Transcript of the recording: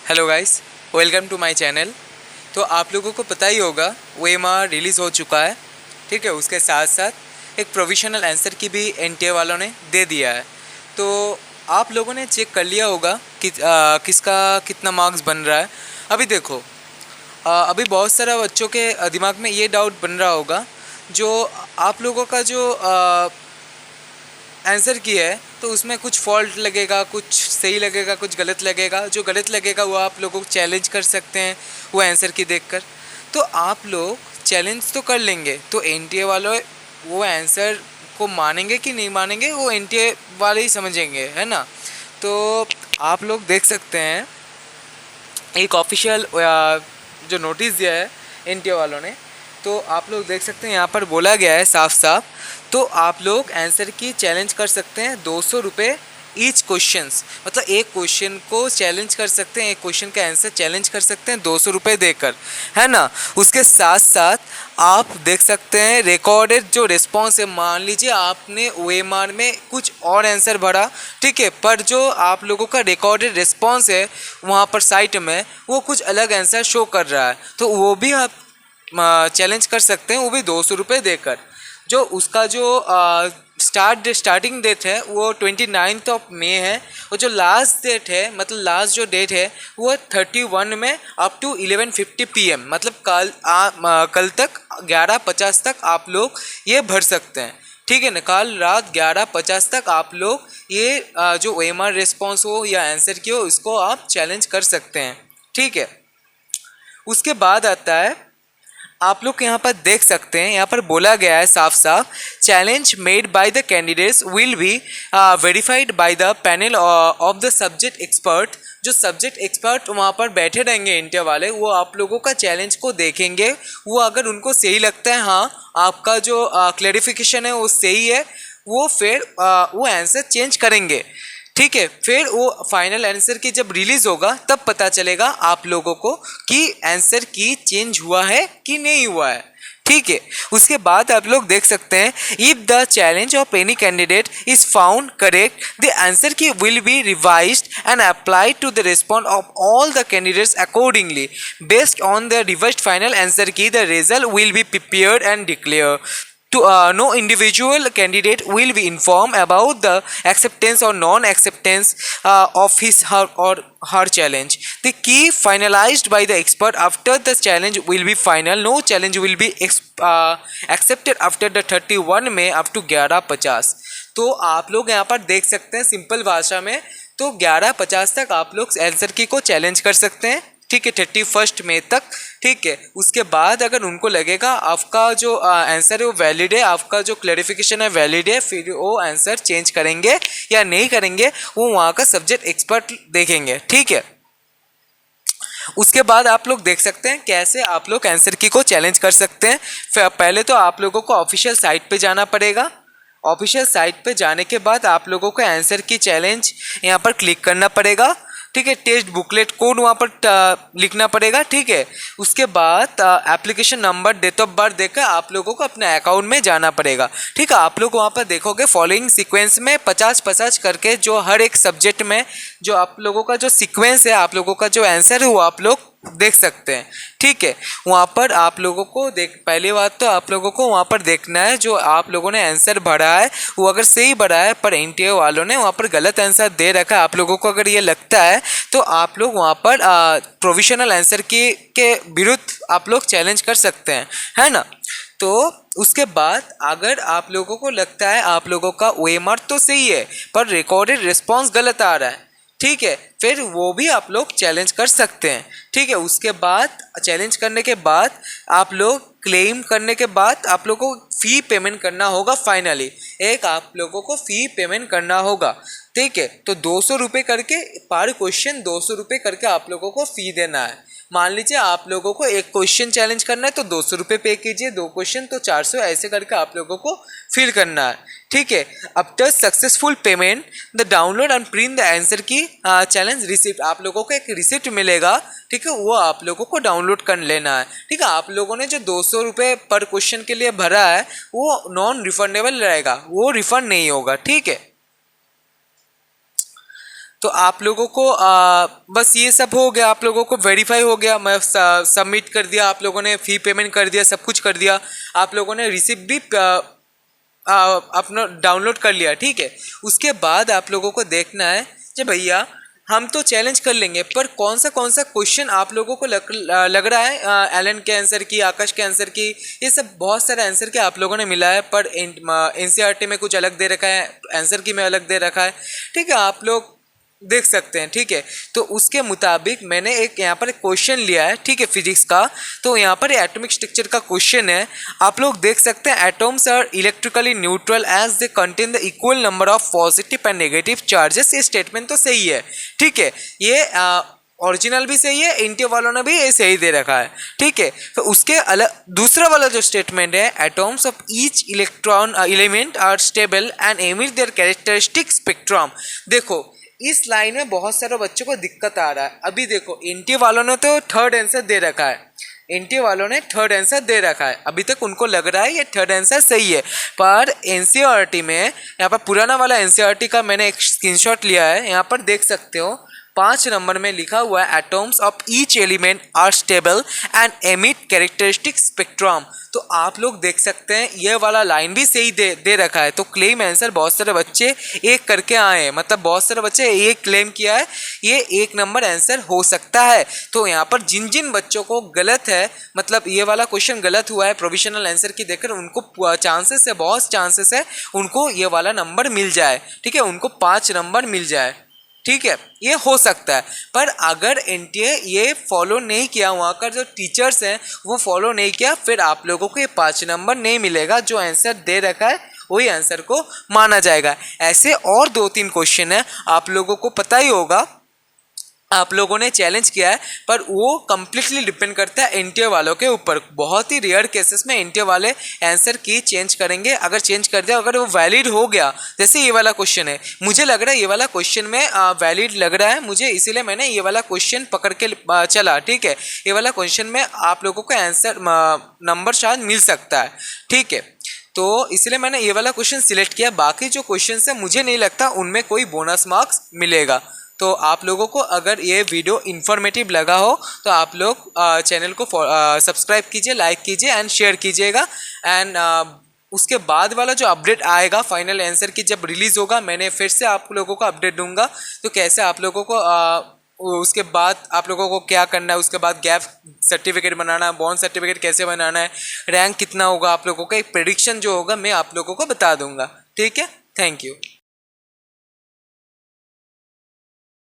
Hello guys, welcome to my channel. तो आप लोगों को पता ही होगा OMR रिलीज़ हो चुका है। ठीक है, उसके साथ साथ एक प्रोविजनल आंसर की भी NTA वालों ने दे दिया है। तो आप लोगों ने चेक कर लिया होगा कि किसका कितना मार्क्स बन रहा है। अभी देखो, अभी बहुत सारा बच्चों के दिमाग में ये डाउट बन रहा होगा, जो आप लोगों का जो आंसर की है तो उसमें कुछ फॉल्ट लगेगा, कुछ सही लगेगा, कुछ गलत लगेगा। जो गलत लगेगा वो आप लोगों को चैलेंज कर सकते हैं वो आंसर की देखकर। तो आप लोग चैलेंज तो कर लेंगे, तो NTA वालों वो आंसर को मानेंगे कि नहीं मानेंगे वो NTA वाले ही समझेंगे, है ना। तो आप लोग देख सकते हैं एक ऑफिशियल जो नोटिस दिया है NTA वालों ने, तो आप लोग देख सकते हैं यहाँ पर बोला गया है साफ साफ। तो आप लोग आंसर की चैलेंज कर सकते हैं 200 रुपये ईच क्वेश्चंस, मतलब एक क्वेश्चन को चैलेंज कर सकते हैं, एक क्वेश्चन का आंसर चैलेंज कर सकते हैं 200 रुपये देकर, है ना। उसके साथ साथ आप देख सकते हैं रिकॉर्डेड जो रिस्पॉन्स है। मान लीजिए आपने OMR में कुछ और आंसर भरा, ठीक है, पर जो आप लोगों का रिकॉर्डेड रिस्पॉन्स है वहाँ पर साइट में वो कुछ अलग आंसर शो कर रहा है, तो वो भी आप चैलेंज कर सकते हैं, वो भी 200 रुपये देकर। जो उसका जो स्टार्टिंग डेट है वो 29 मई है, और जो लास्ट डेट है, मतलब लास्ट जो डेट है वो 31 में अप टू 11:50 PM, मतलब कल तक 11:50 तक आप लोग ये भर सकते हैं। ठीक है ना, कल रात 11:50 तक आप लोग ये जो OMR रिस्पॉन्स हो या आंसर की हो इसको आप चैलेंज कर सकते हैं। ठीक है, उसके बाद आता है, आप लोग यहाँ पर देख सकते हैं, यहाँ पर बोला गया है साफ साफ, challenge made by the candidates will be verified by the panel of the subject expert. जो सब्जेक्ट एक्सपर्ट वहाँ पर बैठे रहेंगे इंडिया वाले, वो आप लोगों का चैलेंज को देखेंगे। वो अगर उनको सही लगता है, हाँ आपका जो क्लैरिफिकेशन है वो सही है, वो फिर वो आंसर चेंज करेंगे। ठीक है, फिर वो फाइनल आंसर की जब रिलीज होगा तब पता चलेगा आप लोगों को कि आंसर की चेंज हुआ है कि नहीं हुआ है। ठीक है, उसके बाद आप लोग देख सकते हैं, if the challenge of any candidate is found correct the answer key will be revised and applied to the response of all the candidates accordingly based on the revised final answer key the result will be prepared and declare to no individual candidate will be informed about the acceptance or non-acceptance of his her challenge. The key finalized by the expert after the challenge will be final. No challenge will be accepted after the 31 May up to 11:50। तो आप लोग यहाँ पर देख सकते हैं simple भाषा में, तो 11:50 तक आप लोग आंसर की को चैलेंज कर सकते हैं। ठीक है, 31 मई तक। ठीक है, उसके बाद अगर उनको लगेगा आपका जो आंसर है वो वैलिड है, आपका जो क्लैरिफिकेशन है वैलिड है, फिर वो आंसर चेंज करेंगे या नहीं करेंगे वो वहाँ का सब्जेक्ट एक्सपर्ट देखेंगे। ठीक है, उसके बाद आप लोग देख सकते हैं कैसे आप लोग आंसर की को चैलेंज कर सकते हैं। पहले तो आप लोगों को ऑफिशियल साइट पे जाना पड़ेगा। ऑफिशियल साइट पे जाने के बाद आप लोगों को आंसर की चैलेंज यहाँ पर क्लिक करना पड़ेगा। ठीक है, टेस्ट बुकलेट कोड वहाँ पर लिखना पड़ेगा। ठीक है, उसके बाद application number, date of birth देकर आप लोगों को अपने अकाउंट में जाना पड़ेगा। ठीक है, आप लोग वहाँ पर देखोगे फॉलोइंग सीक्वेंस में 50-50 करके जो हर एक सब्जेक्ट में जो आप लोगों का जो सीक्वेंस है, आप लोगों का जो आंसर है वो आप लोग देख सकते हैं। ठीक है, वहाँ पर आप लोगों को पहली बात तो आप लोगों को वहाँ पर देखना है जो आप लोगों ने आंसर भरा है वो अगर सही भरा है, पर NTA वालों ने वहाँ पर गलत आंसर दे रखा है, आप लोगों को अगर ये लगता है तो आप लोग वहाँ पर प्रोविजनल आंसर के विरुद्ध आप लोग चैलेंज कर सकते हैं, है ना। तो उसके बाद अगर आप लोगों को लगता है आप लोगों का OMR तो सही है पर रिकॉर्डेड रिस्पॉन्स गलत आ रहा है, ठीक है, फिर वो भी आप लोग चैलेंज कर सकते हैं। ठीक है, उसके बाद चैलेंज करने के बाद आप लोग क्लेम करने के बाद आप लोगों को फ़ी पेमेंट करना होगा। फाइनली एक आप लोगों को फ़ी पेमेंट करना होगा। ठीक है, तो 200 रुपये करके पर क्वेश्चन 200 रुपये करके आप लोगों को फ़ी देना है। मान लीजिए आप लोगों को एक क्वेश्चन चैलेंज करना है तो 200 रुपये पे कीजिए, 2 क्वेश्चन तो 400, ऐसे करके आप लोगों को फिल करना है। ठीक है, after successful payment the download and print the answer की चैलेंज रिसिप्ट, आप लोगों को एक रिसिप्ट मिलेगा। ठीक है, वो आप लोगों को डाउनलोड कर लेना है। ठीक है, आप लोगों ने जो 200 रुपये पर क्वेश्चन के लिए भरा है वो नॉन रिफंडेबल रहेगा, वो रिफंड नहीं होगा। ठीक है, तो आप लोगों को बस ये सब हो गया, आप लोगों को वेरीफाई हो गया, मैं सबमिट कर दिया, आप लोगों ने फी पेमेंट कर दिया, सब कुछ कर दिया, आप लोगों ने रिसिप्ट भी अपना डाउनलोड कर लिया, ठीक है। उसके बाद आप लोगों को देखना है कि भैया हम तो चैलेंज कर लेंगे, पर कौन सा क्वेश्चन आप लोगों को लग रहा है एलन के आंसर की, आकाश के आंसर की, ये सब बहुत सारे आंसर के आप लोगों ने मिला है, पर एनसीईआरटी में कुछ अलग दे रखा है, आंसर की में अलग दे रखा है, ठीक है, आप लोग देख सकते हैं, ठीक है। तो उसके मुताबिक मैंने एक यहाँ पर क्वेश्चन लिया है, ठीक है, फिजिक्स का। तो यहाँ पर एटॉमिक स्ट्रक्चर का क्वेश्चन है, आप लोग देख सकते हैं, atoms are electrically neutral as they contain the equal number of positive and negative charges. ये स्टेटमेंट तो सही है, ठीक है, ये ओरिजिनल भी सही है, इंडिया वालों ने भी ये सही दे रखा है, ठीक है। तो उसके अलग दूसरा वाला जो स्टेटमेंट है, atoms of each electron element are stable and emit their characteristic spectrum. देखो इस लाइन में बहुत सारे बच्चों को दिक्कत आ रहा है। अभी देखो एनटीए वालों ने तो थर्ड आंसर दे रखा है, एनटीए वालों ने थर्ड आंसर दे रखा है, अभी तक उनको लग रहा है ये थर्ड आंसर सही है, पर एनसीईआरटी में यहाँ पर पुराना वाला एनसीईआरटी का मैंने एक स्क्रीनशॉट लिया है, यहाँ पर देख सकते हो 5 नंबर में लिखा हुआ है, atoms of each element are stable and emit characteristic spectrum. तो आप लोग देख सकते हैं ये वाला लाइन भी सही दे रखा है। तो क्लेम आंसर बहुत सारे बच्चे एक करके आए हैं, मतलब बहुत सारे बच्चे एक क्लेम किया है, ये 1 नंबर आंसर हो सकता है। तो यहाँ पर जिन जिन बच्चों को गलत है, मतलब ये वाला क्वेश्चन गलत हुआ है प्रोविजनल आंसर की देखकर, उनको चांसेस है, बहुत चांसेस है उनको ये वाला नंबर मिल जाए, ठीक है, उनको 5 नंबर मिल जाए, ठीक है, ये हो सकता है। पर अगर एनटीए ये फॉलो नहीं किया, वहाँ का जो टीचर्स हैं वो फॉलो नहीं किया, फिर आप लोगों को ये 5 नंबर नहीं मिलेगा, जो आंसर दे रखा है वही आंसर को माना जाएगा। ऐसे और 2-3 क्वेश्चन है, आप लोगों को पता ही होगा, आप लोगों ने चैलेंज किया है, पर वो कम्प्लीटली डिपेंड करता है एनटीए वालों के ऊपर। बहुत ही रेयर केसेस में एनटीए वाले आंसर की चेंज करेंगे, अगर चेंज कर दिया, अगर वो वैलिड हो गया, जैसे ये वाला क्वेश्चन है, मुझे लग रहा है ये वाला क्वेश्चन में वैलिड लग रहा है मुझे, इसीलिए मैंने ये वाला क्वेश्चन पकड़ के चला, ठीक है। ये वाला क्वेश्चन में आप लोगों को आंसर नंबर शायद मिल सकता है, ठीक है, तो इसलिए मैंने ये वाला क्वेश्चन सिलेक्ट किया। बाकी जो क्वेश्चन है मुझे नहीं लगता उनमें कोई बोनस मार्क्स मिलेगा। तो आप लोगों को अगर ये वीडियो इन्फॉर्मेटिव लगा हो तो आप लोग चैनल को सब्सक्राइब कीजिए, लाइक कीजिए एंड शेयर कीजिएगा। एंड उसके बाद वाला जो अपडेट आएगा फाइनल आंसर की जब रिलीज़ होगा, मैंने फिर से आप लोगों को अपडेट दूंगा। तो कैसे आप लोगों को उसके बाद आप लोगों को क्या करना है, उसके बाद गैप सर्टिफिकेट बनाना है, बॉन्ड सर्टिफिकेट कैसे बनाना है, रैंक कितना होगा, आप लोगों का एक प्रेडिक्शन जो होगा मैं आप लोगों को बता दूंगा, ठीक है। Thank you.